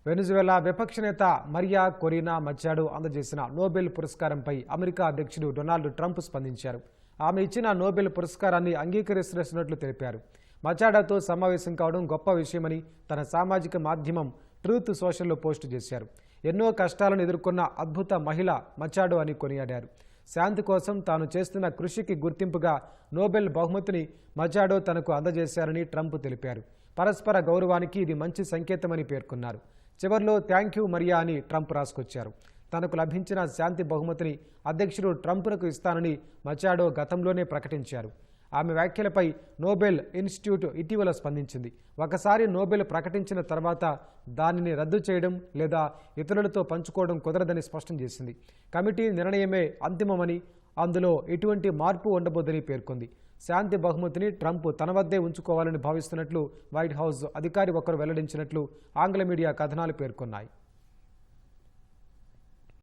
Venezuela విపక్ష నేత Maria Corina Machado అందజేసిన నోబెల్ పురస్కారంపై అమెరికా అధ్యక్షుడు డొనాల్డ్ ట్రంప్ స్పందించారు. ఆమె ఇచ్చిన నోబెల్ పురస్కారాన్ని అంగీకరిస్తున్నట్లు తెలిపారు. మచాడోతో సమావేశం కావడం గొప్ప విషయమని తన సామాజిక మాధ్యమం ట్రూత్ సోషల్లో పోస్టు చేశారు. ఎన్నో కష్టాలను ఎదుర్కొన్న అద్భుత మహిళ మచాడో అని కొనియాడారు. శాంతి కోసం తాను చేస్తున్న కృషికి గుర్తింపుగా నోబెల్ బహుమతిని మచాడో తనకు అందజేశారని ట్రంప్ తెలిపారు. పరస్పర గౌరవానికి ఇది మంచి సంకేతమని పేర్కొన్నారు. చివర్లో థ్యాంక్ యూ మరియా అని ట్రంప్ రాసుకొచ్చారు. తనకు లభించిన శాంతి బహుమతిని అధ్యక్షుడు ట్రంప్కు ఇస్తానని మచాడో గతంలోనే ప్రకటించారు. ఆమె వ్యాఖ్యలపై నోబెల్ ఇన్స్టిట్యూట్ ఇటీవల స్పందించింది. ఒకసారి నోబెల్ ప్రకటించిన తర్వాత దానిని రద్దు చేయడం లేదా ఇతరులతో పంచుకోవడం కుదరదని స్పష్టం చేసింది. కమిటీ నిర్ణయమే అంతిమమని, అందులో ఎటువంటి మార్పు ఉండబోదని పేర్కొంది. శాంతి బహుమతిని ట్రంప్ తన వద్దే ఉంచుకోవాలని భావిస్తున్నట్లు వైట్ హౌస్ అధికారి ఒకరు వెల్లడించినట్లు ఆంగ్ల మీడియా కథనాలు పేర్కొన్నాయి.